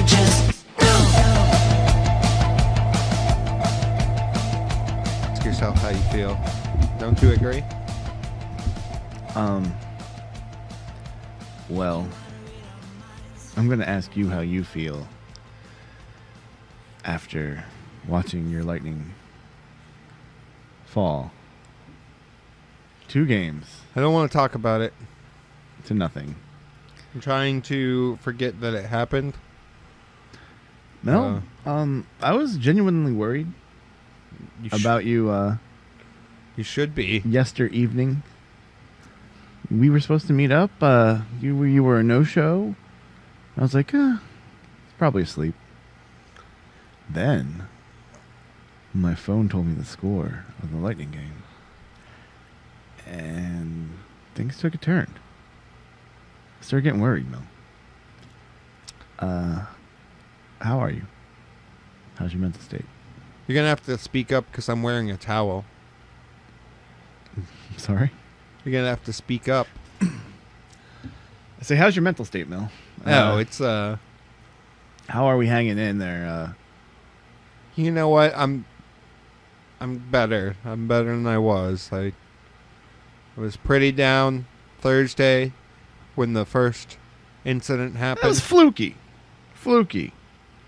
just go. Ask yourself how you feel. Don't you agree? Well, I'm going to ask you how you feel after watching your Lightning fall. 2 games I don't want to talk about it. to nothing. I'm trying to forget that it happened. No, I was genuinely worried about you You should be. yester evening. We were supposed to meet up. You were a no-show. I was like, he's probably asleep. Then, my phone told me the score of the Lightning game. And things took a turn. I started getting worried, Mel. How are you? How's your mental state? You're going to have to speak up because I'm wearing a towel. Sorry? You're going to have to speak up. I say, how's your mental state, Mel? It's... How are we hanging in there? You know what? I'm better. I'm better than I was. I was pretty down Thursday when the first incident happened. That was fluky.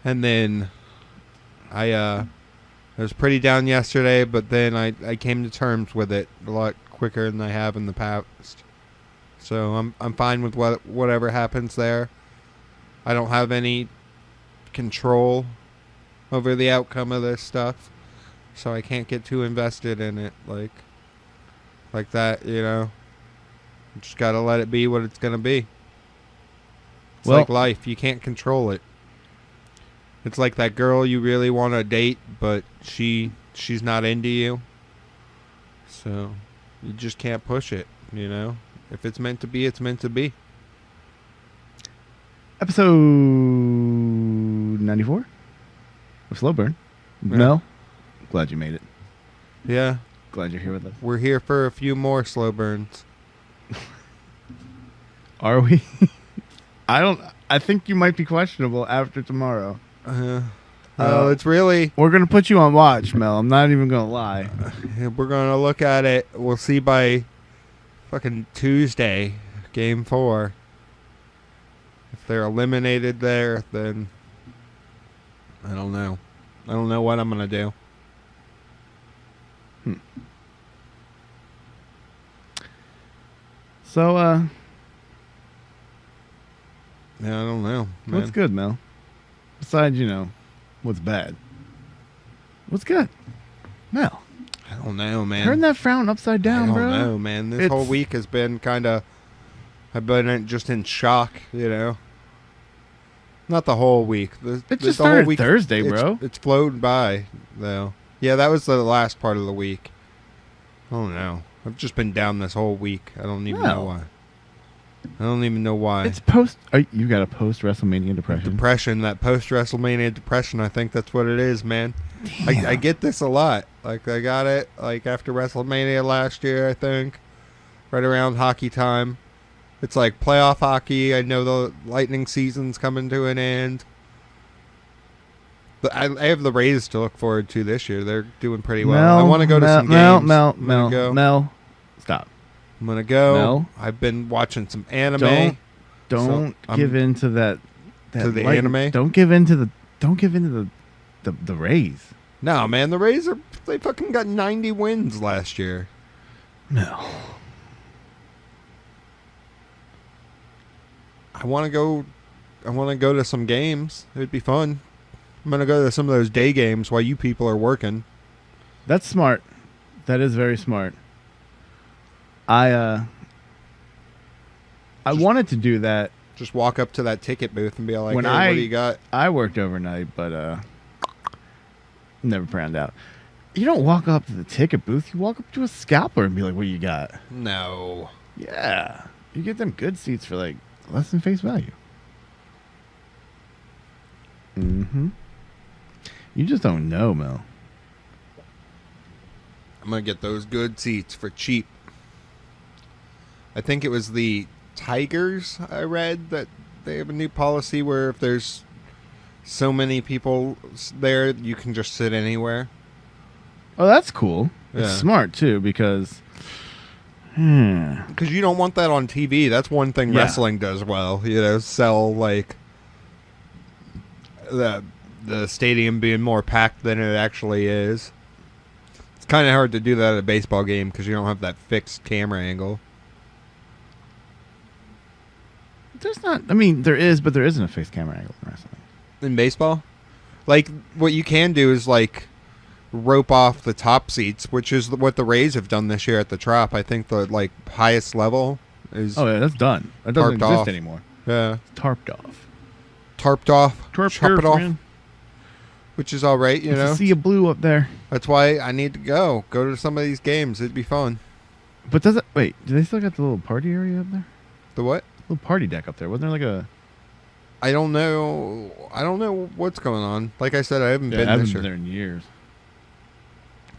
And then I was pretty down yesterday, but then I came to terms with it a lot quicker than I have in the past. So I'm fine with whatever happens there. I don't have any control over the outcome of this stuff, so I can't get too invested in it like that, you know. Just gotta let it be what it's gonna be. It's like life. You can't control it. It's like that girl you really want to date, but she's not into you. So you just can't push it, you know. If it's meant to be, it's meant to be. Episode 94 of Slow Burn. Yeah. Mel, glad you made it. Yeah. Glad you're here with us. We're here for a few more slow burns. Are we? I think you might be questionable after tomorrow. It's really... We're going to put you on watch, Mel. I'm not even going to lie. We're going to look at it. We'll see by fucking Tuesday, Game 4. If they're eliminated there, then I don't know. I don't know what I'm going to do. So, Yeah, I don't know, man. what's good, Mel? Besides, what's bad? What's good? Mel. I don't know, man. Turn that frown upside down, bro. I don't know, man. This whole week has been kind of... I've been just in shock, you know. Not the whole week. It just started Thursday, bro. It's flown by, though. Yeah, that was the last part of the week. I don't know. I've just been down this whole week. I don't even know why. I don't even know why. It's you got a post WrestleMania depression. That post WrestleMania depression. I think that's what it is, man. I get this a lot. Like, I got it like after WrestleMania last year, I think, right around hockey time. It's like playoff hockey. I know the Lightning season's coming to an end. But I have the Rays to look forward to this year. They're doing pretty well. I want to go to some games. Mel, stop. I'm gonna go. Mel. I've been watching some anime. Don't give in to that to the anime. Don't give in to the Rays. No, man, the Rays they fucking got 90 wins last year. No. I want to go to some games. It'd be fun. I'm going to go to some of those day games while you people are working. That's smart. That is very smart. I wanted to do that. Just walk up to that ticket booth and be like, when hey, what do you got? I worked overnight, but never found out. You don't walk up to the ticket booth. You walk up to a scalper and be like, what do you got? No. Yeah. You get them good seats for like less than face value. Mm-hmm. You just don't know, Mel. I'm going to get those good seats for cheap. I think it was the Tigers I read that they have a new policy where if there's so many people there, you can just sit anywhere. Oh, that's cool. Yeah. It's smart, too, because... Because you don't want that on TV. That's one thing wrestling does well. Sell, like, the stadium being more packed than it actually is. It's kind of hard to do that at a baseball game because you don't have that fixed camera angle. There's not... I mean, there is, but there isn't a fixed camera angle in wrestling. In baseball? Like, what you can do is, like, rope off the top seats, which is what the Rays have done this year at the Trop. I think the, like, highest level is... Oh, yeah, that's done. That doesn't exist off. anymore. Yeah. It's tarped off. Tarped off. Tarped it off. Man. Which is all right, you know. See a blue up there. That's why I need to go to some of these games. It'd be fun. But does it... Wait, do they still got the little party area up there? The what? Little party deck up there. Wasn't there like a... I don't know what's going on. Like I said, I haven't been I haven't this been year. there in years.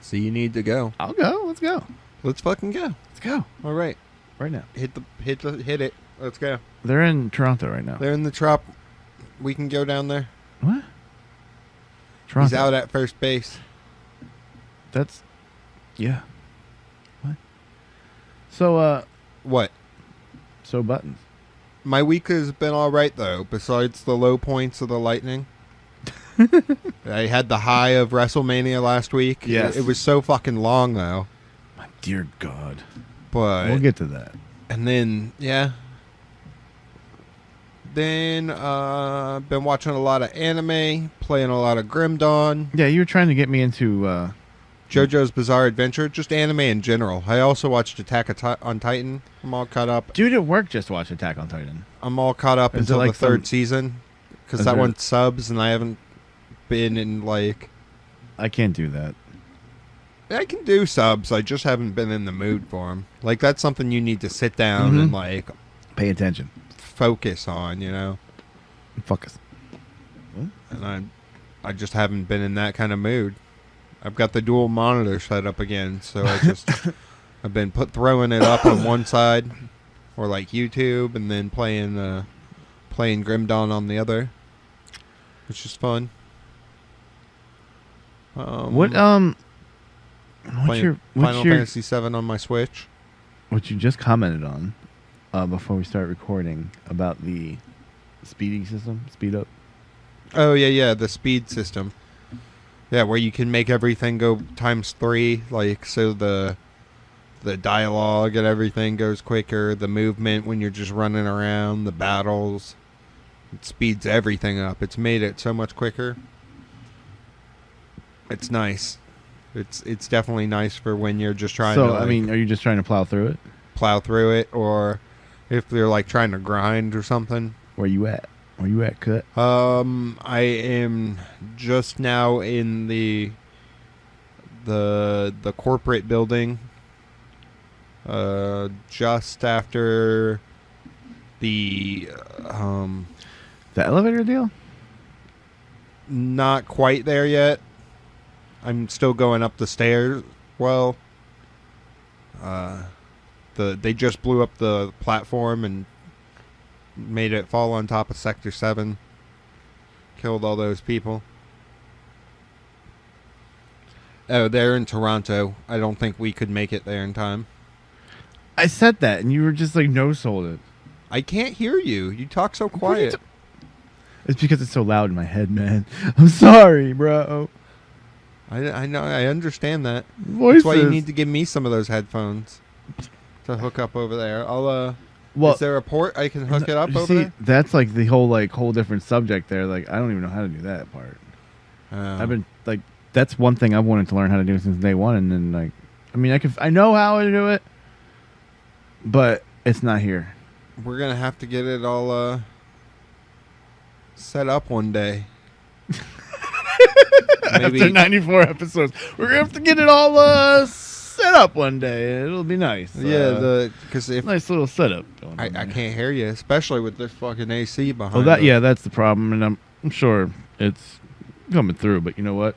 So you need to go. I'll go. Let's go. Let's fucking go. Let's go. All right. Right now. Hit it. Let's go. They're in Toronto right now. They're in the Trop. We can go down there. What? Toronto. He's out at first base. That's... Yeah. What? So, What? So buttons. My week has been all right, though, besides the low points of the Lightning. I had the high of WrestleMania last week. Yes. It was so fucking long, though. My dear God. But We'll get to that. And then, yeah. Then, been watching a lot of anime, playing a lot of Grim Dawn. Yeah, you were trying to get me into... JoJo's Bizarre Adventure, just anime in general. I also watched Attack on Titan. I'm all caught up. Dude at work just watched Attack on Titan. I'm all caught up Is until it like the third season. Because that one subs, and I haven't been in, like... I can't do that. I can do subs, I just haven't been in the mood for them. Like, that's something you need to sit down and, like... Pay attention. Focus on, you know? Focus. What? And I just haven't been in that kind of mood. I've got the dual monitor set up again, so I've been throwing it up on one side, or like YouTube, and then playing Grim Dawn on the other, which is fun. What's Final your Fantasy VII on my Switch. What you just commented on before we start recording about the speeding system, speed up? Oh yeah, the speed system. Yeah, where you can make everything go ×3, like so the dialogue and everything goes quicker, the movement when you're just running around, the battles, it speeds everything up. It's made it so much quicker. It's nice. It's definitely nice for when you're just trying to, like, I mean, are you just trying to plow through it? Plow through it, or if you're like trying to grind or something. Where you at? Where you at, Cut? I am just now in the corporate building. Just after the elevator deal? Not quite there yet. I'm still going up the stairs. Well, they just blew up the platform and made it fall on top of Sector 7. Killed all those people. Oh, they're in Toronto. I don't think we could make it there in time. I said that, and you were just like no-sold it. I can't hear you. You talk so quiet. It's because it's so loud in my head, man. I'm sorry, bro. I know. I understand that. Voices. That's why you need to give me some of those headphones to hook up over there. Is there a port I can hook it up over there? That's like the whole different subject there. Like, I don't even know how to do that part. I've been like, that's one thing I've wanted to learn how to do since day one, and then like, I mean, I know how to do it, but it's not here. We're gonna have to get it all set up one day. Maybe After 94 episodes, we're gonna have to get it all set up one day. It'll be nice. Yeah, because if nice little setup. I can't hear you, especially with this fucking AC behind. That's the problem, and I'm sure it's coming through. But you know what?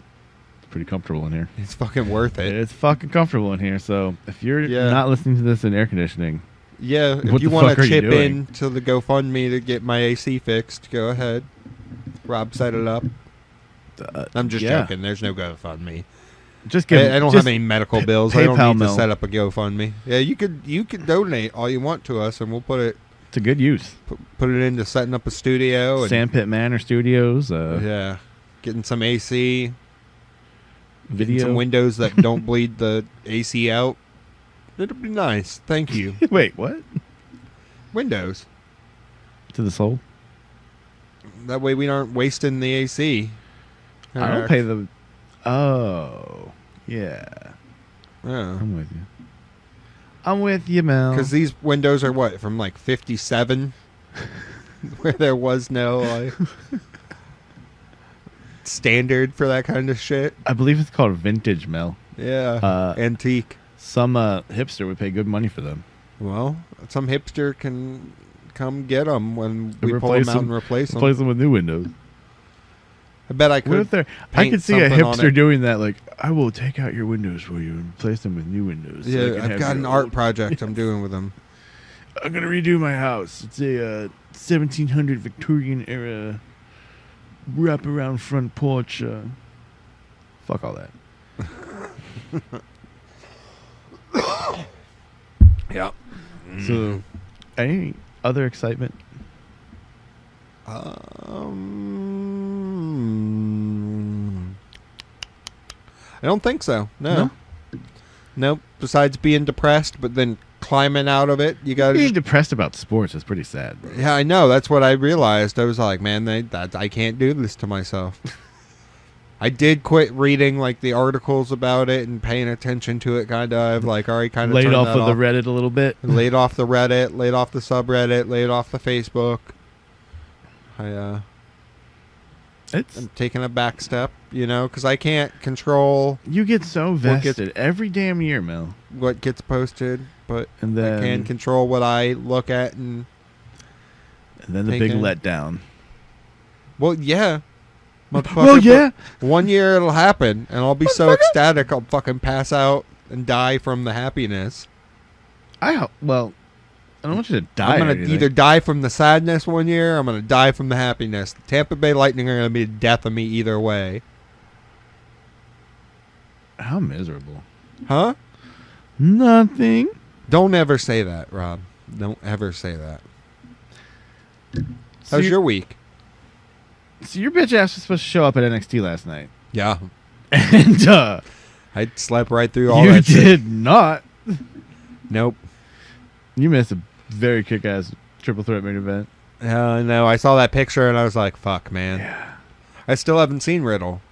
It's pretty comfortable in here. It's fucking worth it. It's fucking comfortable in here. So if you're not listening to this in air conditioning, if you want to chip in to the GoFundMe to get my AC fixed, go ahead. Rob set it up. I'm just joking. There's no GoFundMe. Just give. I don't have any medical bills. I don't need Mel. to set up a GoFundMe. Yeah, you could donate all you want to us, and we'll put it to good use. Put it into setting up a studio. Sandpit Manor Studios. Yeah, getting some AC. Video. Getting some windows that don't bleed the AC out. It'll be nice. Thank you. Wait, what? Windows. To the soul? That way we aren't wasting the AC. I don't pay the... Oh. Yeah. I'm with you. I'm with you, Mel. Because these windows are what? From like 57? Where there was no standard for that kind of shit. I believe it's called vintage, Mel. Yeah. Antique. Some hipster would pay good money for them. Well, some hipster can come get them when we pull them out and replace them. Replace them with new windows. I bet I could. I could see a hipster doing that. Like, I will take out your windows for you and replace them with new windows. Yeah, so I've got an art project I'm doing with them. I'm gonna redo my house. It's a 1700 Victorian era wraparound front porch. Fuck all that. Yeah. So, any other excitement? I don't think so. No. Nope. Besides being depressed, but then climbing out of it, you got being depressed about sports is pretty sad, bro. Yeah, I know. That's what I realized. I was like, man, I can't do this to myself. I did quit reading like the articles about it and paying attention to it. Kind of, I've like already kind of laid off of the Reddit a little bit. Laid off the Reddit, laid off the subreddit, laid off the Facebook. I'm taking a back step, because I can't control. You get so vested every damn year, Mel. What gets posted, but and then, I can control what I look at and then the big letdown. Well, yeah. Well, yeah. 1 year it'll happen, and I'll be so ecstatic I'll fucking pass out and die from the happiness. I don't want you to die. I'm going to either die from the sadness 1 year, or I'm going to die from the happiness. The Tampa Bay Lightning are going to be the death of me either way. How miserable. Huh? Nothing. Don't ever say that, Rob. Don't ever say that. How's your week? So your bitch ass was supposed to show up at NXT last night. Yeah. And I slept right through all that shit. You did not. Nope. You missed a very kick-ass triple threat main event. I know. I saw that picture and I was like, fuck, man. Yeah. I still haven't seen Riddle.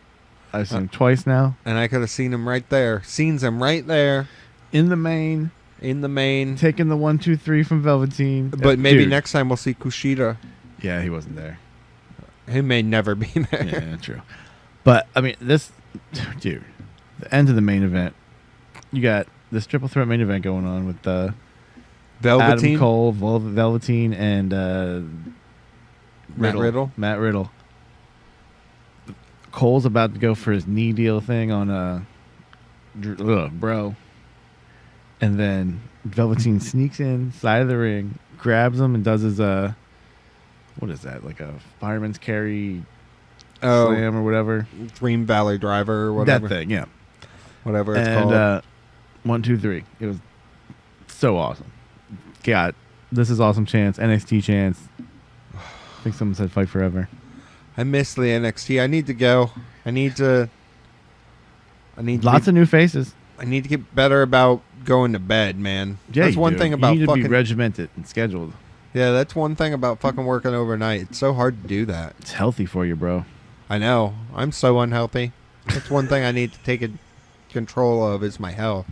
I've seen him twice now. And I could have seen him right there. Seen him right there. In the main. Taking the 1, 2, 3 from Velveteen. But maybe next time we'll see Kushida. Yeah, he wasn't there. He may never be there. Yeah, true. But, I mean, dude, the end of the main event, you got this triple threat main event going on with Velveteen? Adam Cole, Velveteen, and Matt Riddle. Matt Riddle. Cole's about to go for his knee deal thing on bro. And then Velveteen sneaks in, side of the ring, grabs him, and does his what is that? Like a fireman's carry slam or whatever? Dream Valley Driver or whatever. That thing, yeah. Whatever it's called. And 1, 2, 3. It was so awesome. God, this is awesome chance. NXT chance. I think someone said fight forever. I miss the NXT. I need to go. I need lots of new faces. I need to get better about going to bed, man. Yeah, that's one thing about you need fucking to be regimented and scheduled. Yeah, that's one thing about fucking working overnight. It's so hard to do that. It's healthy for you, bro. I know. I'm so unhealthy. That's one thing I need to take control of is my health.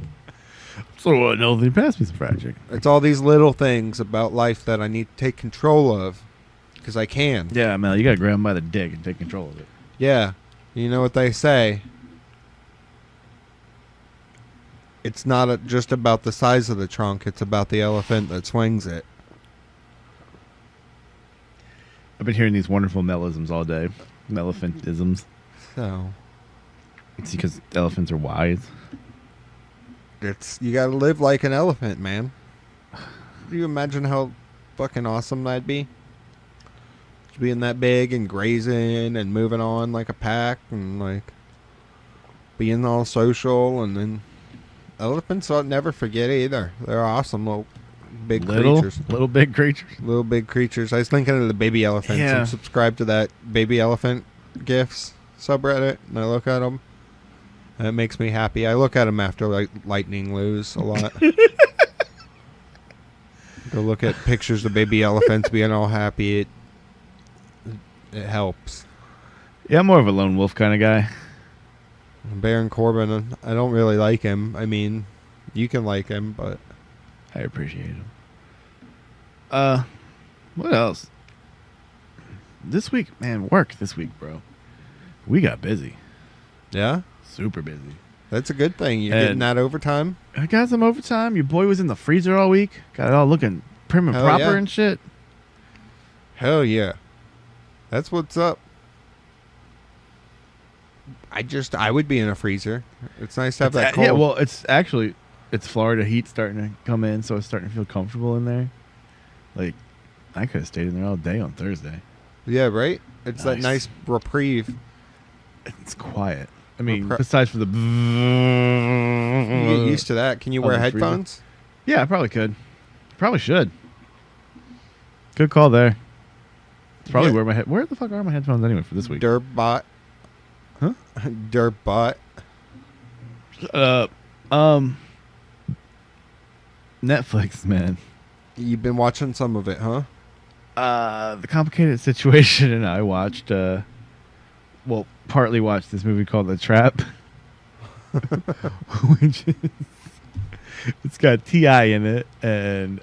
So unhealthy. Pass me some project. It's all these little things about life that I need to take control of because I can. Yeah, Mel, you got to grab them by the dick and take control of it. Yeah. You know what they say. It's not just about the size of the trunk. It's about the elephant that swings it. I've been hearing these wonderful Melisms all day. Melephantisms. So. It's because elephants are wise. You gotta live like an elephant, man. Do you imagine how fucking awesome that'd be? to being that big and grazing and moving on like a pack and like being all social. And then elephants I'll never forget either. They're awesome little big creatures. Little big creatures. Little big creatures. I was thinking of the baby elephants. Yeah. I'm subscribed to that baby elephant GIFs subreddit, and I look at them. And it makes me happy. I look at them after like Lightning lose a lot. Go look at pictures of baby elephants being all happy. It helps. Yeah, I'm more of a lone wolf kind of guy. Baron Corbin, I don't really like him. I mean, you can like him, but I appreciate him. What else? This week, man, work this week, bro. We got busy. yeah, Super busy. that's a good thing. You're getting that overtime. I got some overtime. Your boy was in the freezer all week. Got it all looking prim and Hell proper yeah. and shit. Hell yeah, that's what's up. I would be in a freezer. It's nice to have that cold. Yeah, well, it's Florida heat starting to come in, so it's starting to feel comfortable in there. Like, I could have stayed in there all day on Thursday. Yeah, right? It's that nice reprieve. It's quiet. I mean, besides for the... You get used to that. Can you wear headphones? Yeah, I probably could. Probably should. Good call there. It's probably where the fuck are my headphones anyway for this week? Dirtbot. Huh? Dirtbot. Netflix, man. You've been watching some of it, huh? The Complicated Situation, and I watched, partly watched this movie called The Trap, which is, it's got T.I. in it, and,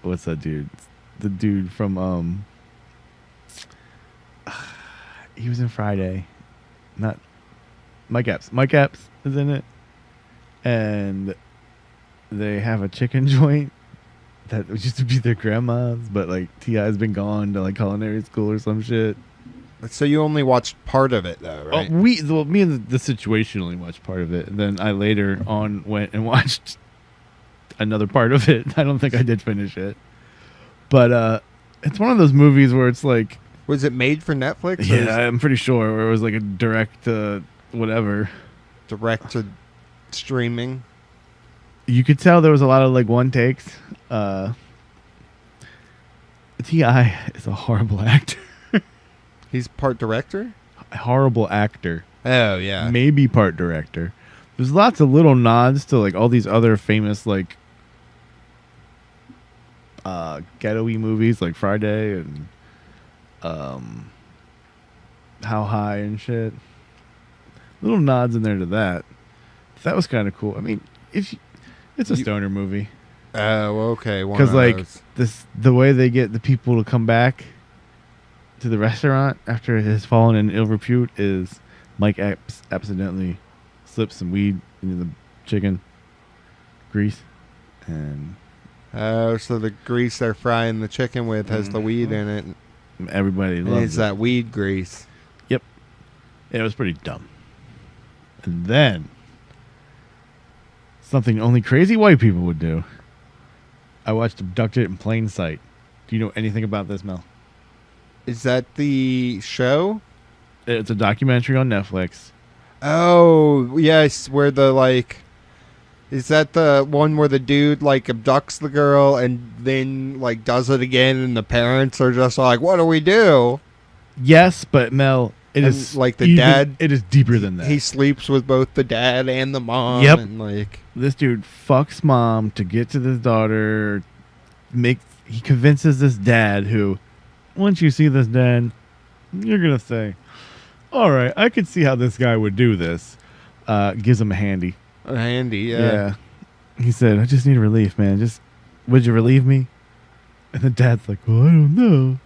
what's that dude? The dude from, he was in Friday. Not Mike Epps. Mike Epps is in it, and they have a chicken joint that used to be their grandma's, but like T.I.'s been gone to like culinary school or some shit. So you only watched part of it, though, right? Me and the Situation only watched part of it, and then I later on went and watched another part of it. I don't think I did finish it, but it's one of those movies where it's like, was it made for Netflix? yeah, I'm pretty sure, where it was like a direct whatever, direct to streaming. You could tell there was a lot of like one takes. T.I. is a horrible actor. He's part director? A horrible actor. Oh, yeah. Maybe part director. There's lots of little nods to like all these other famous like ghetto-y movies like Friday and How High and shit. Little nods in there to that. That was kind of cool. I mean, it's a stoner movie. Oh, okay. Because like the way they get the people to come back to the restaurant after it has fallen in ill repute is Mike Epps accidentally slips some weed into the chicken grease, and so the grease they're frying the chicken with has the weed in it. Everybody loves it. It's that weed grease. Yep. It was pretty dumb. And then something only crazy white people would do. I watched Abducted in plain sight. Do you know anything about this, Mel? Is that the show? It's a documentary on Netflix. Oh, yes, where the like... Is that the one where the dude like abducts the girl and then like does it again and the parents are just like, what do we do? Yes, but Mel, it is like the dad. It is deeper than that. He sleeps with both the dad and the mom. Yep. And like this dude fucks mom to get to this daughter. He convinces this dad who, once you see this dad, you're gonna say, all right, I could see how this guy would do this. Gives him a handy. Handy, yeah. He said, I just need relief, man. Would you relieve me? And the dad's like, well, I don't know.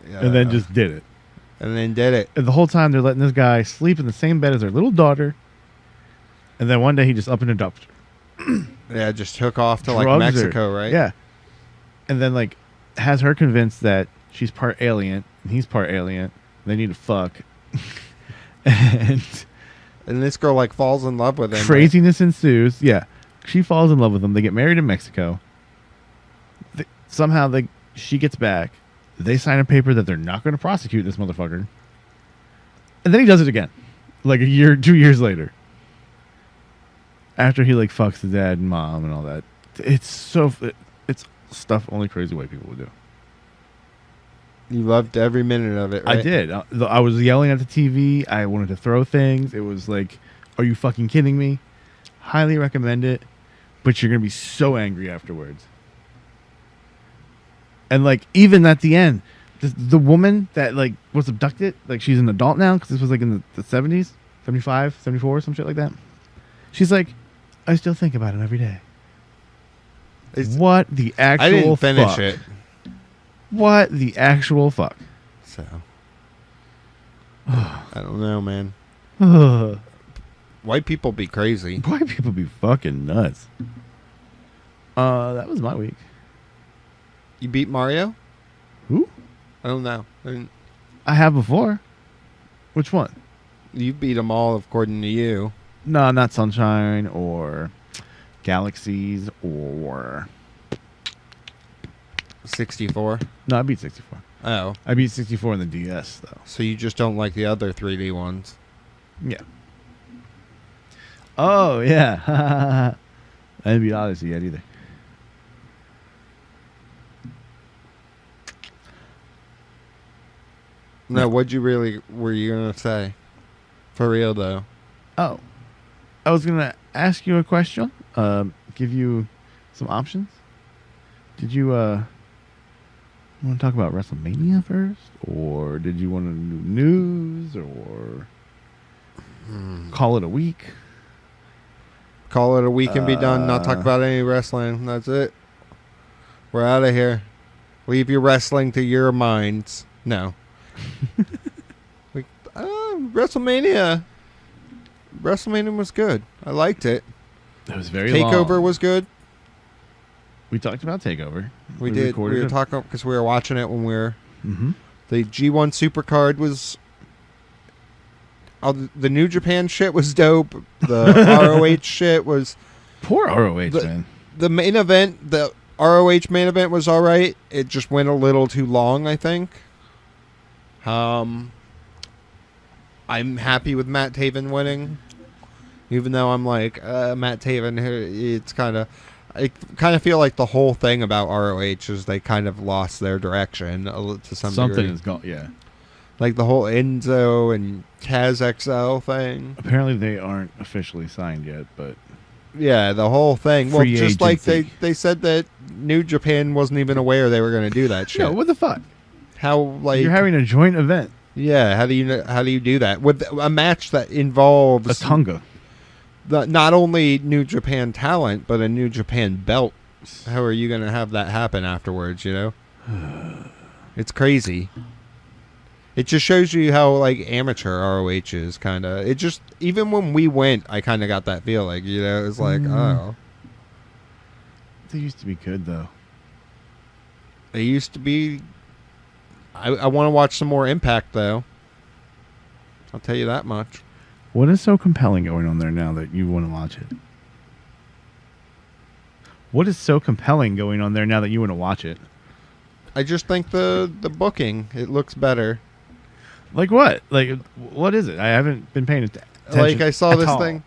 Yeah. And then just did it. And then did it. And the whole time they're letting this guy sleep in the same bed as their little daughter. And then one day he just up and adopted her. Yeah, just took off to like Mexico, right? Yeah. And then like has her convinced that she's part alien and he's part alien. They need to fuck. And this girl like falls in love with him. Craziness ensues. Yeah. She falls in love with him. They get married in Mexico. Somehow she gets back They sign a paper that they're not going to prosecute this motherfucker. And then he does it again. Like a year, 2 years later. After he like fucks his dad and mom and all that. It's stuff only crazy white people would do. You loved every minute of it, right? I did. I was yelling at the TV. I wanted to throw things. It was like, are you fucking kidding me? Highly recommend it. But you're going to be so angry afterwards. And like, even at the end, the woman that like was abducted, like she's an adult now, because this was like in the 70s, 75, 74, some shit like that. She's like, I still think about him every day. What the actual I didn't finish fuck? it. What the actual fuck? So, I don't know, man. White people be crazy. White people be fucking nuts. That was my week. You beat Mario? Who? I don't know. I have before. Which one? You beat them all according to you. No, not Sunshine or Galaxies or 64. No, I beat 64. Oh. I beat 64 in the DS though. So you just don't like the other 3D ones? Yeah. Oh yeah. I didn't beat Odyssey yet either. No, were you gonna say? For real though. Oh. I was gonna ask you a question. Give you some options. Did you want to talk about WrestleMania first? Or did you want to do news or call it a week? Call it a week and be done. Not talk about any wrestling. That's it. We're out of here. Leave your wrestling to your minds. No. WrestleMania. WrestleMania was good. I liked it. It was very Takeover long. was good. We talked about Takeover. We did. We were talking because we were watching it when we were. Mm-hmm. The G1 Supercard was. The New Japan shit was dope. The ROH shit was. Poor ROH, man. The main event, the ROH main event was all right. It just went a little too long, I think. I'm happy with Matt Taven winning. Even though I'm like, Matt Taven, it's kind of... I kind of feel like the whole thing about ROH is they kind of lost their direction to some degree. Something is gone, yeah. Like the whole Enzo and Kaz XL thing. Apparently they aren't officially signed yet, but... Yeah, the whole thing. Well, Free just agency. like they said that New Japan wasn't even aware they were going to do that shit. No, what the fuck? How, like... You're having a joint event. Yeah, how do you do that? With a match that involves... A Tonga. Not only New Japan talent, but a New Japan belt. How are you going to have that happen afterwards, you know? It's crazy. It just shows you how, like, amateur ROH is, kind of. It just... Even when we went, I kind of got that feeling, you know? It's like, oh. They used to be good, though. They used to be... I want to watch some more Impact, though. I'll tell you that much. What is so compelling going on there now that you want to watch it? What is so compelling going on there now that you want to watch it? I just think the booking, it looks better. Like what? Like, what is it? I haven't been paying attention. Like, I saw this all. thing.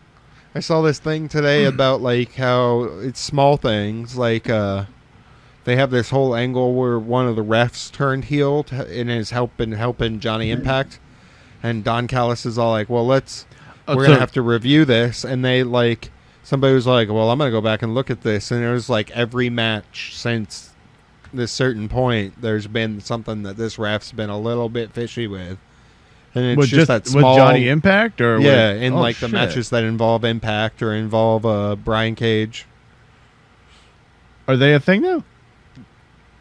I saw this thing today about, like, how it's small things. Like, they have this whole angle where one of the refs turned heel and is helping Johnny Impact. And Don Callis is all like, well, we're going to have to review this. And they, like, somebody was like, well, I'm going to go back and look at this. And it was like every match since this certain point, there's been something that this ref's been a little bit fishy with. And it's just that small... With Johnny Impact? Or yeah, with, in the matches that involve Impact or involve Brian Cage. Are they a thing now?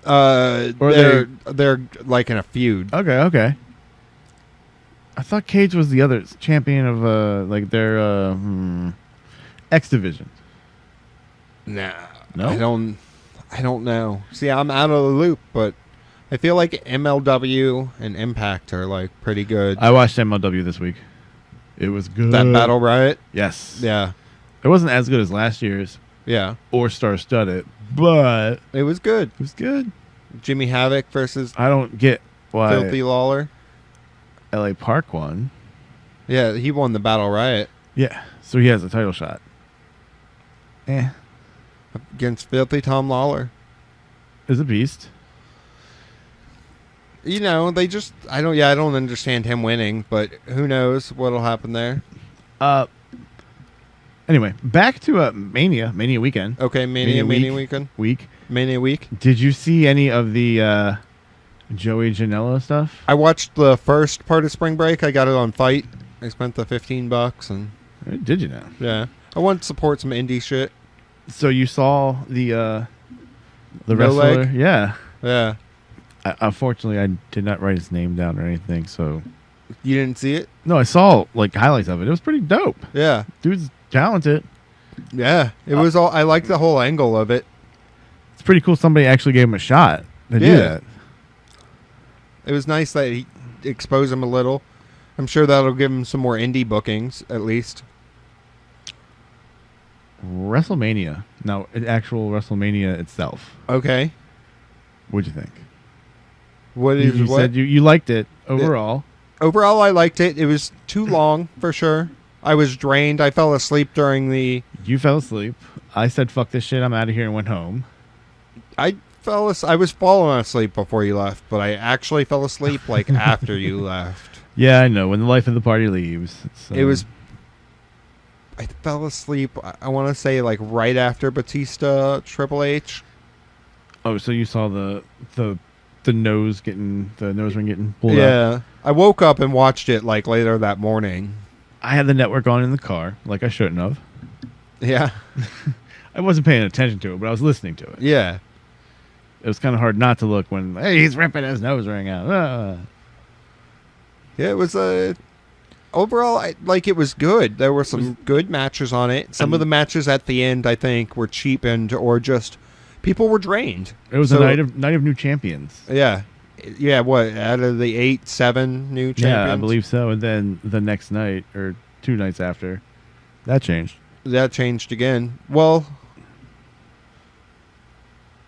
Or they're like in a feud. Okay. I thought Cage was the other champion of like their X division. Nah, no, I don't know. See, I'm out of the loop, but I feel like MLW and Impact are like pretty good. I watched MLW this week. It was good. That Battle Riot. Yes. Yeah. It wasn't as good as last year's. Yeah. Or Star Studded, but it was good. It was good. Jimmy Havoc versus I don't get why Filthy Lawler. LA Park won. Yeah, he won the Battle Riot. Yeah, so he has a title shot. Against Filthy Tom Lawler. Is a beast. You know, I don't understand him winning, but who knows what'll happen there. Anyway, back to Mania weekend. Okay, Mania weekend. Mania week. Did you see any of the Joey Janela stuff? I watched the first part of Spring Break. I got it on Fight. I spent the $15 and did you now? Yeah. I want to support some indie shit. So you saw the No wrestler? Leg? Yeah. Yeah. Unfortunately, I did not write his name down or anything, so... You didn't see it? No, I saw, like, highlights of it. It was pretty dope. Yeah. Dude's talented. Yeah. It was all... I like the whole angle of it. It's pretty cool somebody actually gave him a shot to do that. It was nice that he exposed him a little. I'm sure that'll give him some more indie bookings, at least. WrestleMania. Now, actual WrestleMania itself. Okay. What'd you think? You said you liked it overall. Overall, I liked it. It was too long, for sure. I was drained. I fell asleep during the... You fell asleep. I said, fuck this shit, I'm out of here, and went home. I was falling asleep before you left, but I actually fell asleep, like, after you left. Yeah, I know. When the life of the party leaves. It was... I fell asleep, I want to say, like, right after Batista, Triple H. Oh, so you saw the nose ring getting pulled up? Yeah. I woke up and watched it, like, later that morning. I had the network on in the car, like I shouldn't have. Yeah. I wasn't paying attention to it, but I was listening to it. Yeah. It was kind of hard not to look when, hey, he's ripping his nose ring out. Yeah, it was overall, it was good. There were some good matches on it. Some of the matches at the end, I think, were cheapened or just people were drained. It was a night of new champions. Yeah. Yeah, what, out of the 8-7 new champions? Yeah, I believe so. And then the next night, or 2 nights after, that changed. That changed again. Well,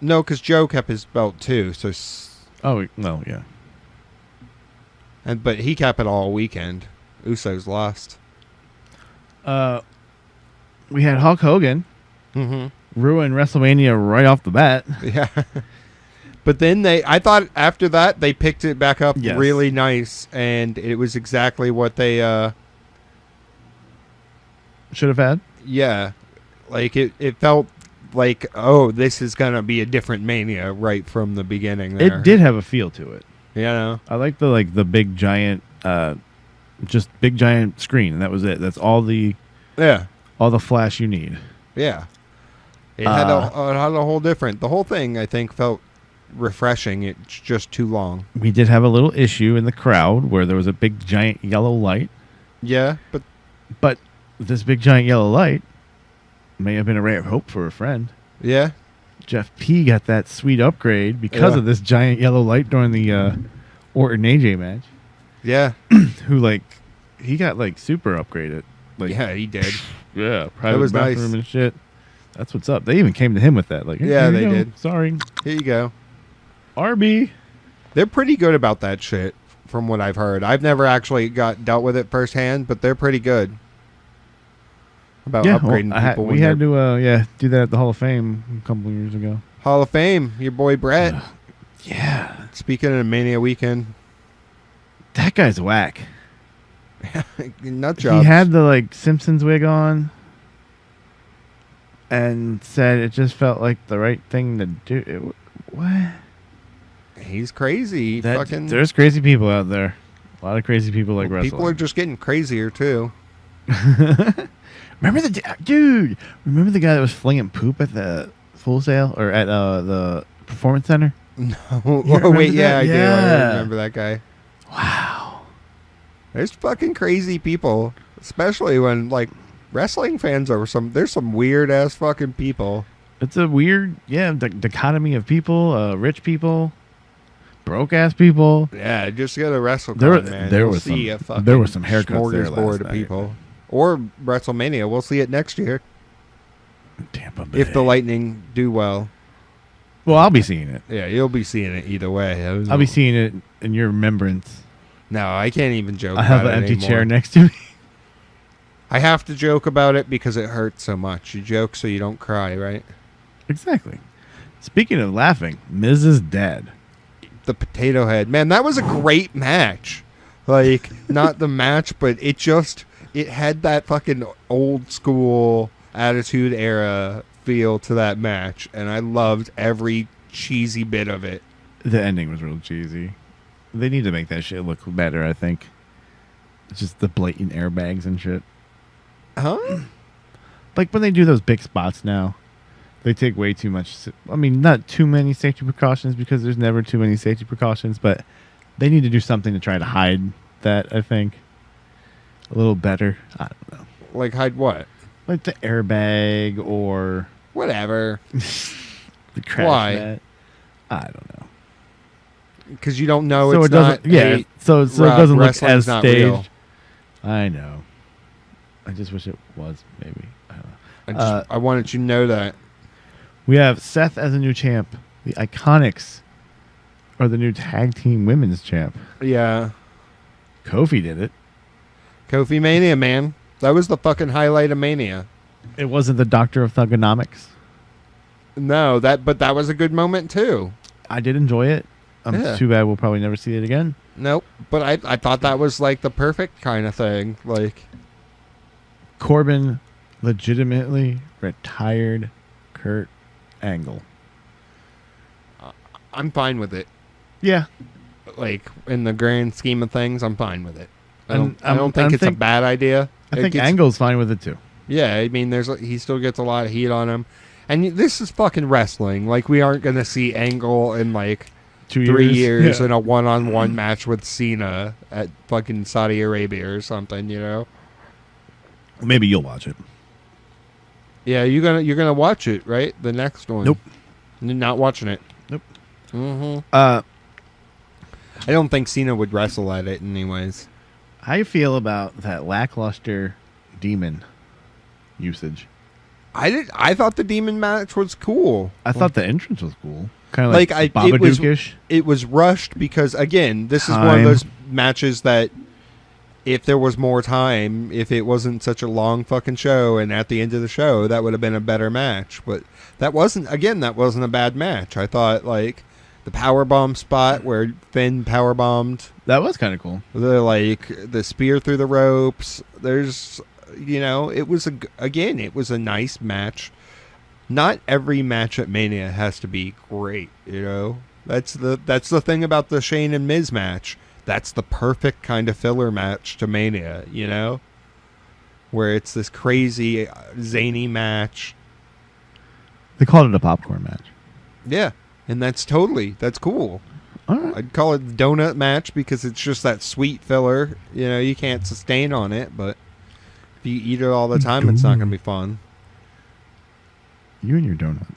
no, because Joe kept his belt too. So. Oh, well, yeah. But he kept it all weekend. Usos lost. We had Hulk Hogan ruin WrestleMania right off the bat. Yeah. But then I thought after that they picked it back up really nice, and it was exactly what they should have had. Yeah, like it felt like, oh, this is gonna be a different Mania right from the beginning. There. It did have a feel to it. Yeah, I like the big giant, just big giant screen, and that was it. That's all the flash you need. Yeah, it had a whole different. The whole thing I think felt refreshing. It's just too long. We did have a little issue in the crowd where there was a big giant yellow light. Yeah, but this big giant yellow light may have been a ray of hope for a friend. Yeah. Jeff P got that sweet upgrade because of this giant yellow light during the Orton AJ match. Yeah. Who he got super upgraded. Yeah, he did. Yeah, private was bathroom nice. and shit. That's what's up. They even came to him with that. Yeah, they did. Sorry. Here you go. RB. They're pretty good about that shit, from what I've heard. I've never actually dealt with it firsthand, but they're pretty good about upgrading people. We had to do that at the Hall of Fame a couple of years ago. Hall of Fame, your boy Brett. Yeah. Speaking of Mania weekend, that guy's whack. Nut jobs. He had the Simpsons wig on, and said it just felt like the right thing to do. What? He's crazy. There's crazy people out there. A lot of crazy people wrestling. People are just getting crazier too. Remember the guy that was flinging poop at the Full Sail or at the Performance Center? No. Oh wait, yeah, I do. I remember that guy. Wow. There's fucking crazy people, especially when wrestling fans are there's some weird ass fucking people. It's a weird, dichotomy of people, rich people, broke ass people. Yeah, just go to WrestleCon, there was some haircuts there last night. People. Or WrestleMania. We'll see it next year. Tampa Bay. If the Lightning do well. Well, I'll be seeing it. Yeah, you'll be seeing it either way. I'll be seeing it in your remembrance. No, I can't even joke I about have it an empty anymore. chair next to me. I have to joke about it because it hurts so much. You joke so you don't cry, right? Exactly. Speaking of laughing, Miz is dead. The potato head. Man, that was a great match. Like, not the match, but it had that fucking old school Attitude Era feel to that match, and I loved every cheesy bit of it. The ending was real cheesy. They need to make that shit look better, I think. Just the blatant airbags and shit. Huh? Like when they do those big spots now, they take way too much. I mean, not too many safety precautions because there's never too many safety precautions, but they need to do something to try to hide that, I think. A little better. I don't know. Like hide what? Like the airbag or... Whatever. the crash Why? mat. I don't know. Because you don't know So it's it doesn't... not... Yeah, so it doesn't look as wrestling's not real. staged. I know. I just wish it was, maybe. I don't know. I wanted you to know that. We have Seth as a new champ. The Iconics are the new tag team women's champ. Yeah. Kofi did it. Kofi Mania, man. That was the fucking highlight of Mania. It wasn't the Doctor of Thugonomics. No, but that was a good moment too. I did enjoy it. Yeah. Too bad we'll probably never see it again. Nope. But I thought that was like the perfect kind of thing. Like, Corbin legitimately retired Kurt Angle. I'm fine with it. Yeah. Like, in the grand scheme of things, I'm fine with it. I And don't think it's a bad idea. I think Angle's fine with it too. Yeah, I mean, he still gets a lot of heat on him. And this is fucking wrestling. Like, we aren't going to see Angle in, like, 3 years in a one-on-one match with Cena at fucking Saudi Arabia or something, you know? Maybe you'll watch it. Yeah, you're gonna watch it, right? The next one. Nope. You're not watching it. Nope. Mm-hmm. I don't think Cena would wrestle at it anyways. How you feel about that lackluster demon usage? I thought the demon match was cool. I thought the entrance was cool. Kind of Like, like Babadook-ish. It was rushed because, again, this is one of those matches that if there was more time, if it wasn't such a long fucking show, and at the end of the show, that would have been a better match. But that wasn't a bad match. I thought, like, the powerbomb spot where Finn powerbombed. That was kind of cool. The spear through the ropes. There's, it was a nice match. Not every match at Mania has to be great, That's the thing about the Shane and Miz match. That's the perfect kind of filler match to Mania, where it's this crazy, zany match. They called it a popcorn match. Yeah, and that's cool. All right. I'd call it the donut match because it's just that sweet filler. You can't sustain on it, but if you eat it all the time, it's not going to be fun. You and your donuts.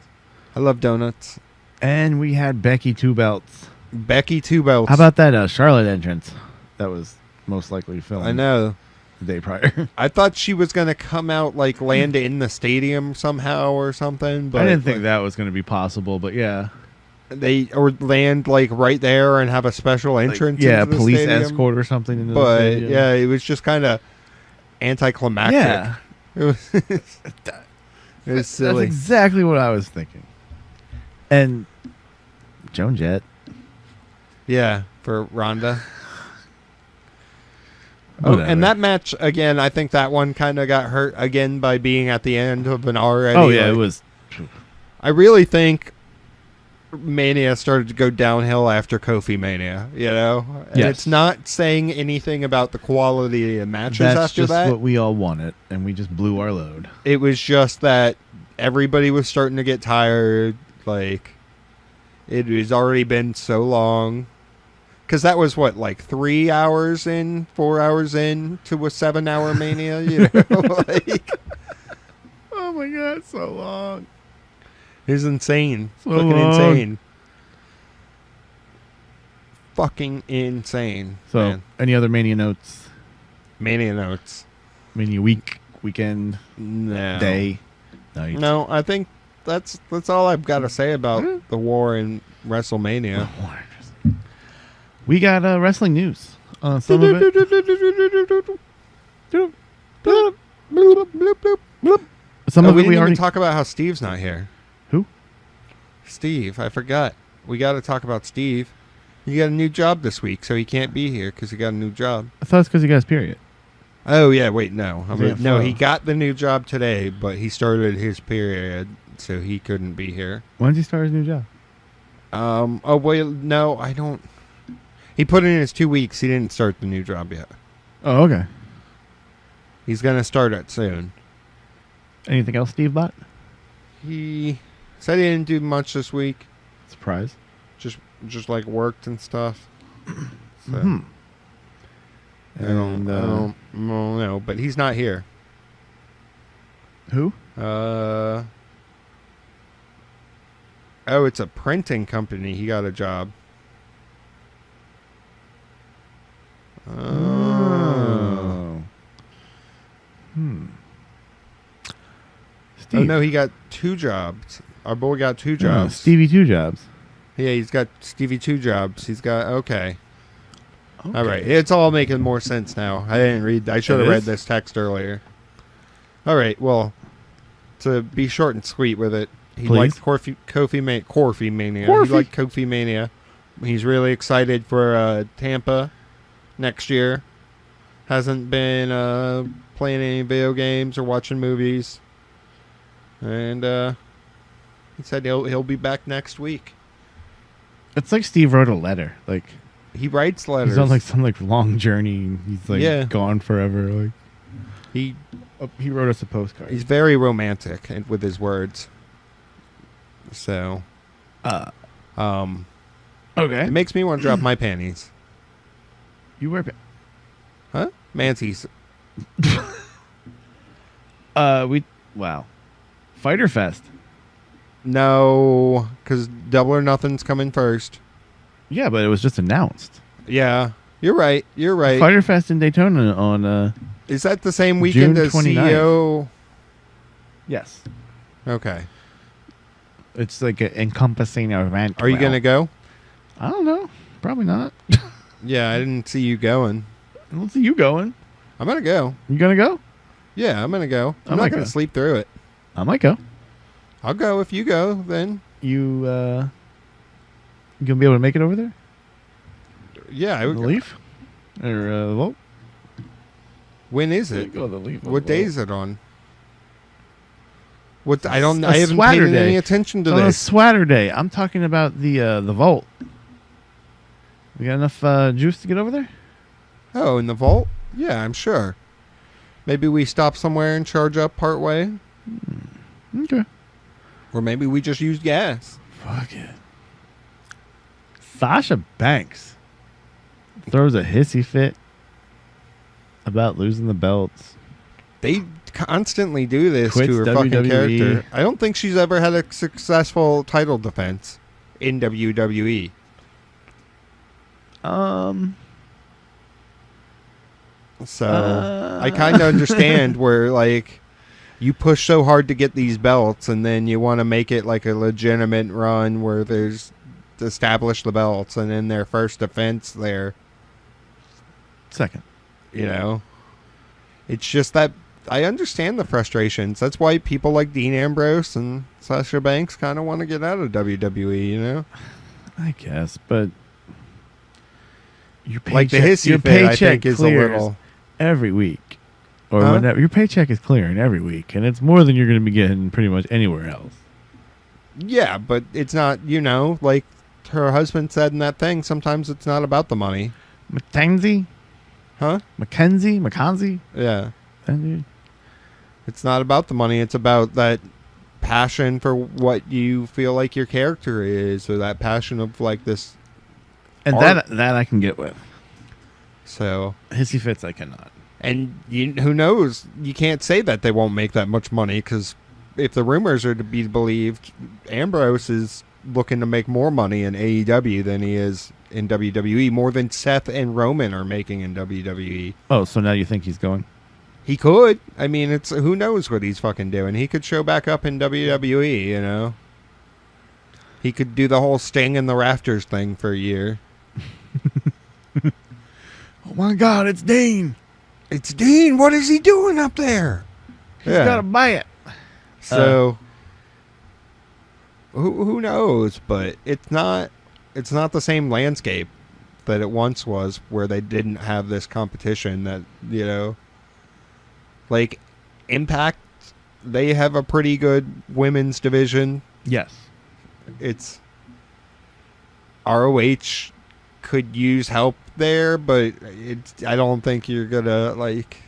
I love donuts. And we had Becky Two Belts. Becky Two Belts. How about that Charlotte entrance? That was most likely filmed. I know. The day prior. I thought she was going to come out, land in the stadium somehow or something. But I didn't think that was going to be possible, but yeah. Or land, right there and have a special entrance into the police stadium. escort or something into the But, stadium. yeah, it was just kind of anticlimactic. Yeah. It was silly. That's exactly what I was thinking. And Joan Jett. Yeah, for Ronda. Whatever. And that match, again, I think that one kind of got hurt again by being at the end of an already. Oh, yeah, it was. I really think Mania started to go downhill after Kofi Mania, And yes. it's not saying anything about the quality of matches That's after just that. what we all wanted, and we just blew our load. It was just that everybody was starting to get tired. It has already been so long. Because that was 3 hours in, 4 hours in to a 7-hour Mania, Oh my God, so long. It was insane. So Fucking long. insane. Fucking insane. So, man. any other Mania notes? Mania notes. Mania weekend, No. day, night. No, I think that's all I've got to say about the war in WrestleMania. We got wrestling news. Some of it. Some of we it didn't we even already talk about how Steve's not here. Who? Steve. I forgot. We got to talk about Steve. He got a new job this week, so he can't be here because he got a new job. I thought it's because he got his period. Oh, yeah. Wait, no. No, he got the new job today, but he started his period, so he couldn't be here. When did he start his new job? Oh, wait. No, I don't. He put in his 2 weeks. He didn't start the new job yet. Oh, okay. He's going to start it soon. Anything else Steve bought? He said he didn't do much this week. Surprise. Just like worked and stuff. So. Mm-hmm. I don't know, but he's not here. Who? Oh, it's a printing company. He got a job. Oh. Steve. Oh, no, he got 2 jobs. Our boy got 2 jobs. Stevie 2 jobs. Yeah, he's got Stevie 2 jobs. He's got, okay. All right. It's all making more sense now. I should have read this text earlier. All right. Well, to be short and sweet with it, he liked Kofi Mania. He liked Kofi Mania. He's really excited for Tampa next year. Hasn't been playing any video games or watching movies. And he said he'll be back next week. It's like Steve wrote a letter. Like he writes letters. He's on like some like long journey. He's like gone forever. Like he wrote us a postcard. He's very romantic with his words. So, okay. It makes me want to drop my panties. You wear huh? Mancy's. Wow. Fyter Fest. No, because Double or Nothing's coming first. Yeah, but it was just announced. Yeah, you're right. Fyter Fest in Daytona on. Is that the same weekend June as CEO? Yes. Okay. It's like an encompassing event. Are you gonna go? I don't know. Probably not. Yeah, I didn't see you going. I don't see you going. I'm gonna go. You gonna go? Yeah, I'm gonna go. I'm not gonna sleep through it. I might go. I'll go if you go. Then you gonna be able to make it over there? Yeah, I would Leaf or the vote. When is it? Go the Leaf. What day is it on? What I haven't paid any attention to this. On a swatter day. I'm talking about the vault. We got enough juice to get over there? Oh, in the vault? Yeah, I'm sure. Maybe we stop somewhere and charge up part way. Okay. Or maybe we just use gas. Fuck it. Sasha Banks throws a hissy fit about losing the belts. They constantly do this Quits to her WWE. fucking character. I don't think she's ever had a successful title defense in WWE. So I kind of understand where like you push so hard to get these belts and then you want to make it like a legitimate run where there's to establish the belts and in their first defense there. Second. You know, it's just that I understand the frustrations. That's why people like Dean Ambrose and Sasha Banks kind of want to get out of WWE, you know? I guess, but your paycheck, like the hissy fit, I think, is a little every week, or whenever your paycheck is clearing every week, and it's more than you're going to be getting pretty much anywhere else. Yeah, but it's not. You know, like her husband said in that thing. Sometimes it's not about the money. Mackenzie, huh? McKenzie. Yeah, dude. It's not about the money. It's about that passion for what you feel like your character is, or that passion of like this. And art. that I can get with. So hissy fits I cannot. And who knows? You can't say that they won't make that much money because if the rumors are to be believed, Ambrose is looking to make more money in AEW than he is in WWE. More than Seth and Roman are making in WWE. Oh, so now you think he's going? He could. I mean, it's who knows what he's fucking doing. He could show back up in WWE, you know. He could do the whole Sting in the rafters thing for a year. Oh my God, it's Dean. It's Dean. What is he doing up there? He's got to buy it. So, who knows? But it's not the same landscape that it once was, where they didn't have this competition. That, you know, like Impact, they have a pretty good women's division. Yes. It's ROH could use help there, but I don't think you're gonna like.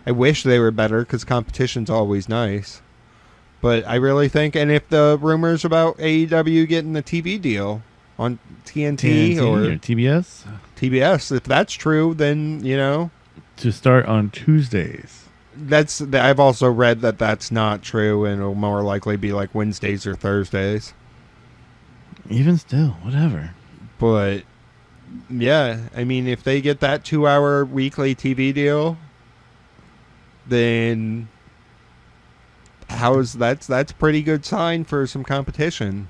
I wish they were better because competition's always nice, but I really think, and if the rumors about AEW getting the TV deal on TNT or TBS, if that's true, then you know, to start on Tuesdays. I've also read that that's not true, and it'll more likely be like Wednesdays or Thursdays. Even still, whatever. But yeah, I mean, if they get that 2-hour weekly TV deal, then that's pretty good sign for some competition.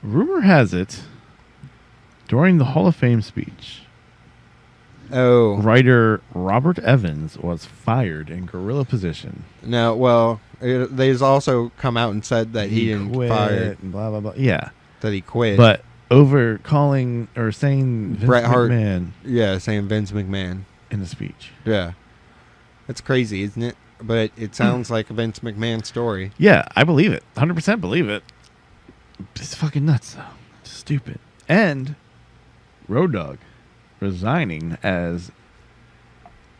Rumor has it, during the Hall of Fame speech, writer Robert Evans was fired in gorilla position. No, well, they's also come out and said that he didn't fire, and blah blah blah. Yeah, that he quit, but over calling or saying Vince Bret Hart, McMahon. Yeah, saying Vince McMahon in the speech. Yeah, that's crazy, isn't it? But it sounds like a Vince McMahon story. Yeah, I believe it. 100% believe it. It's fucking nuts, though. It's stupid. And Road Dogg resigning as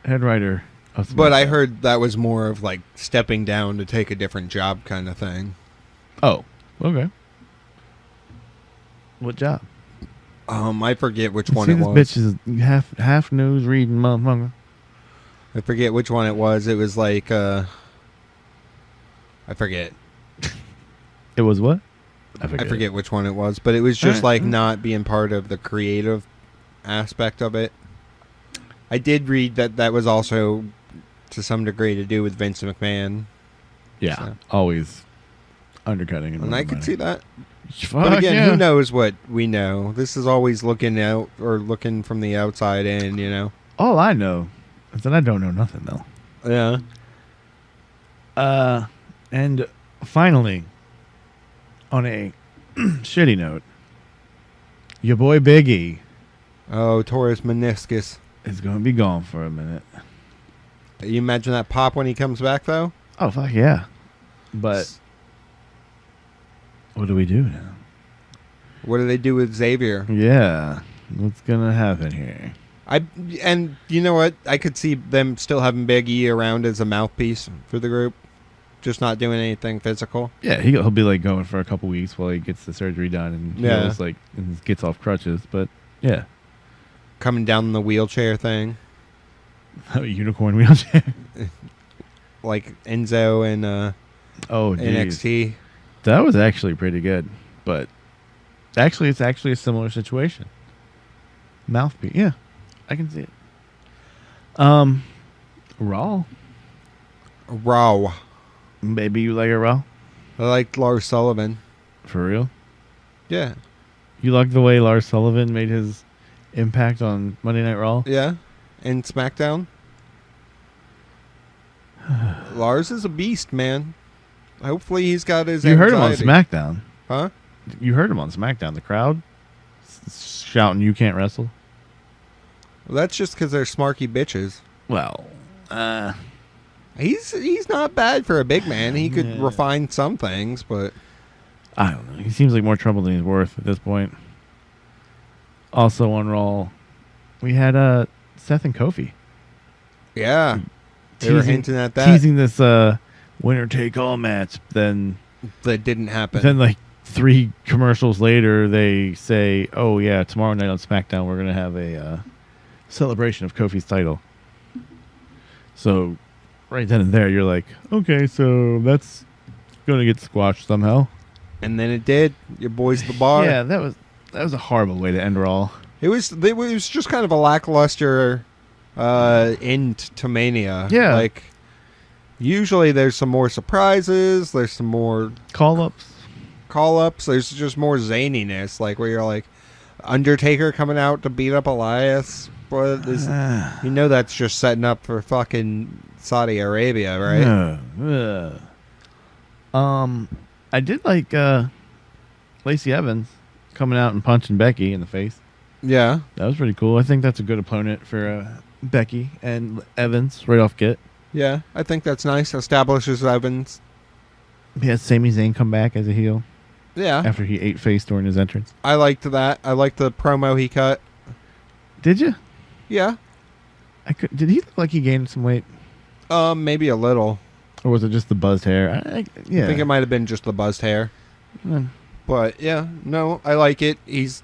head writer of SmackDown. But I heard that was more of like stepping down to take a different job kind of thing. Oh, okay. What job? I forget which one it was. This bitch is half news reading motherfucker. I forget which one it was. It was like I forget. It was what? I forget which one it was, but it was just like not being part of the creative aspect of it. I did read that was also to some degree to do with Vince McMahon. Yeah, so. Always undercutting. And I could see that. But again, who knows what we know? This is always looking out or looking from the outside in, you know? All I know is that I don't know nothing, though. Yeah. And finally, on a shitty note, your boy Big E. Oh, Taurus meniscus. Is going to be gone for a minute. You imagine that pop when he comes back, though? Oh, fuck yeah. But what do we do now? What do they do with Xavier? Yeah. What's going to happen here? And you know what? I could see them still having Big E around as a mouthpiece for the group. Just not doing anything physical. Yeah, he'll be like going for a couple weeks while he gets the surgery done and heals, like, and gets off crutches. But yeah, coming down the wheelchair thing, a unicorn wheelchair, like Enzo and NXT. That was actually pretty good. But actually, it's actually a similar situation. Mouthpiece, yeah, I can see it. Raw. Maybe you like it raw? I like Lars Sullivan. For real? Yeah. You like the way Lars Sullivan made his impact on Monday Night Raw? Yeah. And SmackDown? Lars is a beast, man. Hopefully he's got his You anxiety. heard him on SmackDown. Huh? You heard him on SmackDown. The crowd shouting, "You can't wrestle." Well, that's just because they're smarky bitches. Well, He's not bad for a big man. He could refine some things, but I don't know. He seems like more trouble than he's worth at this point. Also on Raw, we had Seth and Kofi. Yeah, they were hinting at that. Teasing this winner take all match. Then that didn't happen. Then like 3 commercials later, they say, "Oh yeah, tomorrow night on SmackDown, we're gonna have a celebration of Kofi's title." So. Right then and there, you're like, okay, so that's going to get squashed somehow. And then it did. Your boy's the bar. Yeah, that was a horrible way to end Raw. It was just kind of a lackluster end to Mania. Yeah. Like, usually there's some more surprises. There's some more Call-ups. There's just more zaniness. Like, where you're like, Undertaker coming out to beat up Elias. But you know that's just setting up for fucking Saudi Arabia, right? I did like Lacey Evans coming out and punching Becky in the face. Yeah. That was pretty cool. I think that's a good opponent for Becky and Evans right off get. Yeah, I think that's nice. Establishes Evans. He had Sami Zayn come back as a heel. Yeah. After he ate face during his entrance. I liked that. I liked the promo he cut. Did you? Yeah. Did he look like he gained some weight? Maybe a little. Or was it just the buzzed hair? Yeah. I think it might have been just the buzzed hair. But, yeah, no, I like it. He's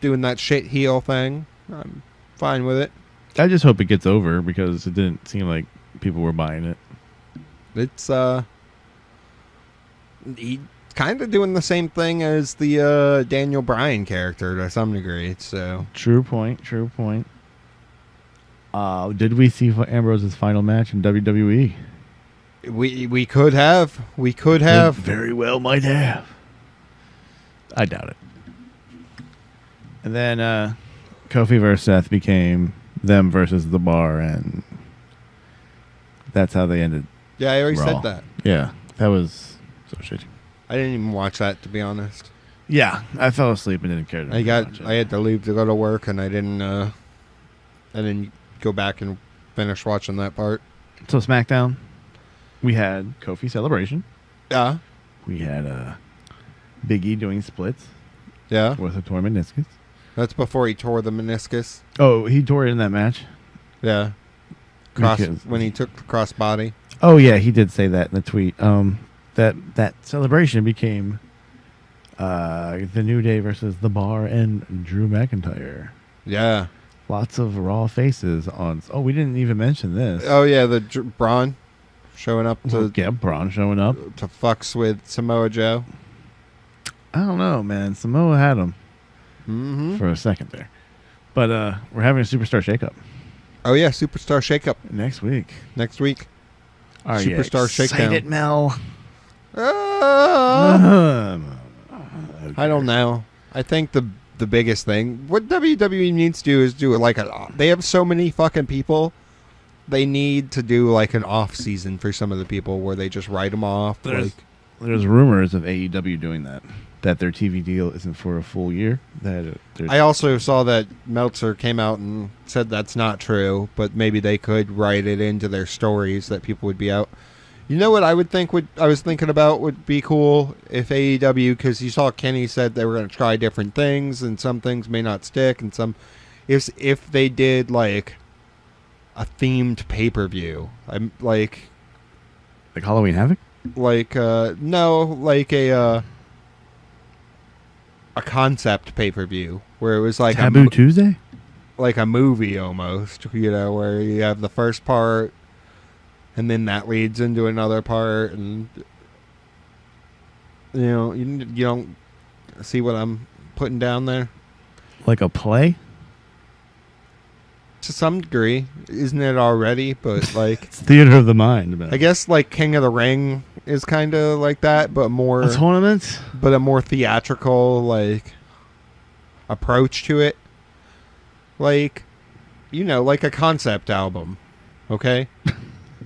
doing that shit heel thing. I'm fine with it. I just hope it gets over because it didn't seem like people were buying it. It's, he kind of doing the same thing as the Daniel Bryan character to some degree, so. True point. Did we see Ambrose's final match in WWE? We could have. We could have. Very well might have. I doubt it. And then Kofi versus Seth became them versus The Bar, and that's how they ended. Yeah, I already Raw. said that. Yeah, that was so shitty. I didn't even watch that, to be honest. Yeah, I fell asleep and didn't care to watch it. I had to leave to go to work, and I didn't go back and finish watching that part. So SmackDown, we had Kofi Celebration. Yeah. We had Big E doing splits. Yeah. With a torn meniscus. That's before he tore the meniscus. Oh, he tore it in that match? Yeah. When he took the crossbody. Oh, yeah, he did say that in the tweet. That celebration became the New Day versus The Bar and Drew McIntyre. Yeah. Lots of Raw faces on. Oh, we didn't even mention this. Oh, yeah, the Braun showing up to. Yeah, Braun showing up. To fucks with Samoa Joe. I don't know, man. Samoa had him for a second there. But we're having a Superstar Shakeup. Oh, yeah, Superstar Shakeup. Next week. Are Superstar Shakedown. Mel? I don't know. I think the biggest thing, what WWE needs to do is do it like they have so many fucking people. They need to do like an off season for some of the people where they just write them off. There's rumors of AEW doing that their TV deal isn't for a full year. I also saw that Meltzer came out and said that's not true, but maybe they could write it into their stories that people would be out. You know what I was thinking about would be cool if AEW, because you saw Kenny said they were going to try different things and some things may not stick, and some if they did like a themed pay-per-view. I'm like Halloween Havoc? No, like a concept pay-per-view where it was like Taboo Tuesday? Like a movie almost, where you have the first part and then that leads into another part, and you don't see what I'm putting down there? Like a play? To some degree, isn't it already? But like it's theater of the mind. I guess like King of the Ring is kind of like that, but more a tournament, but a more theatrical like approach to it. Like like a concept album. Okay.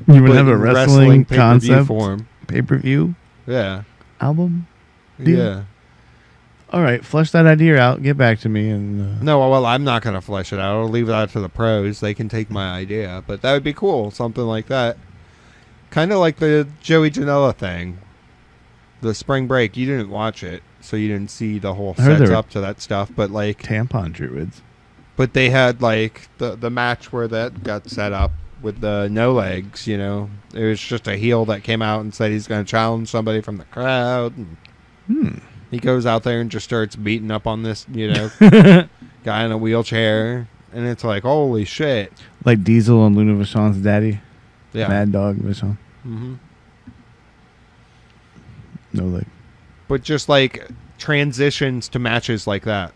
You would have a wrestling concept form pay-per-view. Yeah. Album. Deal. Yeah. All right, flesh that idea out. Get back to me. And no, well, I'm not going to flesh it out. I'll leave it out to the pros. They can take my idea, but that would be cool. Something like that. Kind of like the Joey Janela thing. The spring break. You didn't watch it, so you didn't see the whole sets up to that stuff. But like tampon druids. But they had like the match where that got set up with the no legs. It was just a heel that came out and said he's going to challenge somebody from the crowd. And he goes out there and just starts beating up on this, guy in a wheelchair. And it's like, holy shit. Like Diesel and Luna Vachon's daddy? Yeah. Mad Dog Vachon? Mm-hmm. No leg. But just like transitions to matches like that.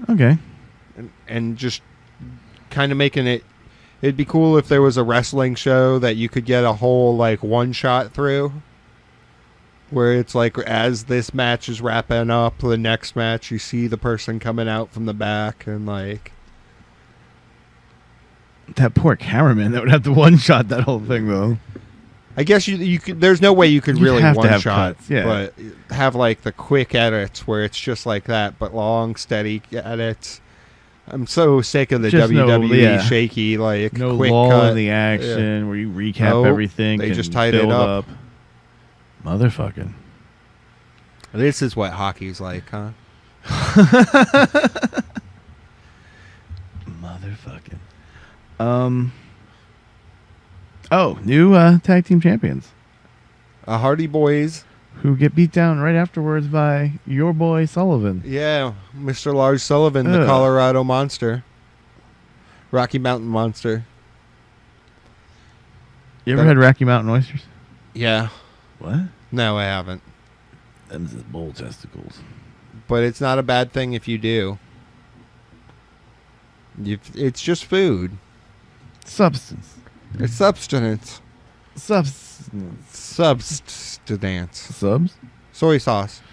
Okay. And just kind of making it. It'd be cool if there was a wrestling show that you could get a whole like one shot through, where it's like as this match is wrapping up, the next match you see the person coming out from the back and like. That poor cameraman that would have to one shot that whole thing though. I guess you could. There's no way you could really have to one have shot, cuts, yeah. but have like the quick edits where it's just like that, but long, steady edits. I'm so sick of the Just WWE shaky, like no quick lull cut in the action where you recap Nope, everything. they and just tied it build up. Motherfucking. This is what hockey's like, huh? Motherfucking. Oh, new tag team champions. Hardy Boys. Who get beat down right afterwards by your boy Sullivan. Yeah, Mr. Lars Sullivan, the Colorado Monster. Rocky Mountain Monster. You ever had Rocky Mountain oysters? Yeah. What? No, I haven't. Them's just bull testicles. But it's not a bad thing if you do. It's just food. Substance. It's substance. Substance. Subs? Soy sauce.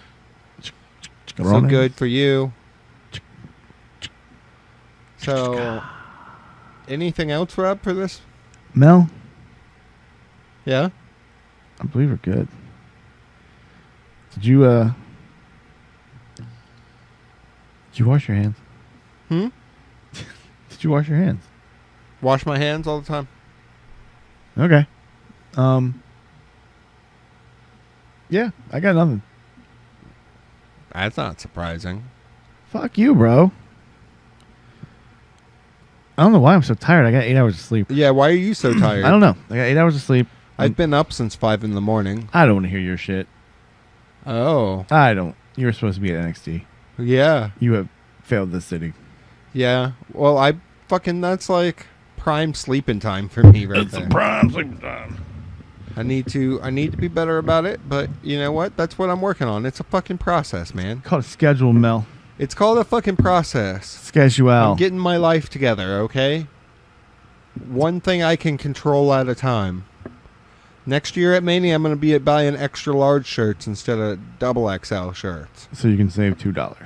So good for you. So, anything else, Rob, for this? Mel? Yeah? I believe we're good. Did you wash your hands? Hmm? Did you wash your hands? Wash my hands all the time. Okay. Yeah, I got nothing. That's not surprising. Fuck you, bro. I don't know why I'm so tired. I got 8 hours of sleep. Yeah, why are you so tired? I don't know. I got 8 hours of sleep. I've been up since 5 in the morning. I don't want to hear your shit. Oh. I don't. You were supposed to be at NXT. Yeah. You have failed this city. Yeah. Well, that's like prime sleeping time for me right there. Prime sleeping time. I need to be better about it, but you know what? That's what I'm working on. It's a fucking process, man. Called a schedule, Mel. It's called a fucking process. Schedule. I'm getting my life together, okay? One thing I can control at a time. Next year at Mania, I'm going to be buying extra large shirts instead of double XL shirts. So you can save $2.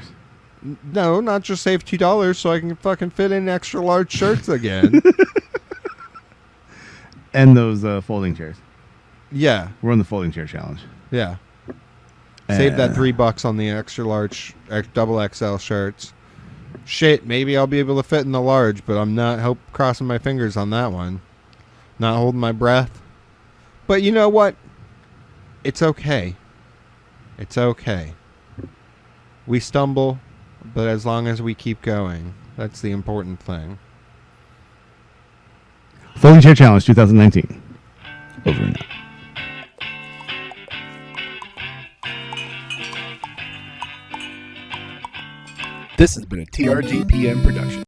No, not just save $2 so I can fucking fit in extra large shirts again. And those folding chairs. Yeah. We're on the folding chair challenge. Yeah. Save that $3 on the extra large, double XL shirts. Shit, maybe I'll be able to fit in the large, but I'm not crossing my fingers on that one. Not holding my breath. But you know what? It's okay. It's okay. We stumble, but as long as we keep going, that's the important thing. Folding Chair Challenge 2019. Over and out. This has been a TRGPN production.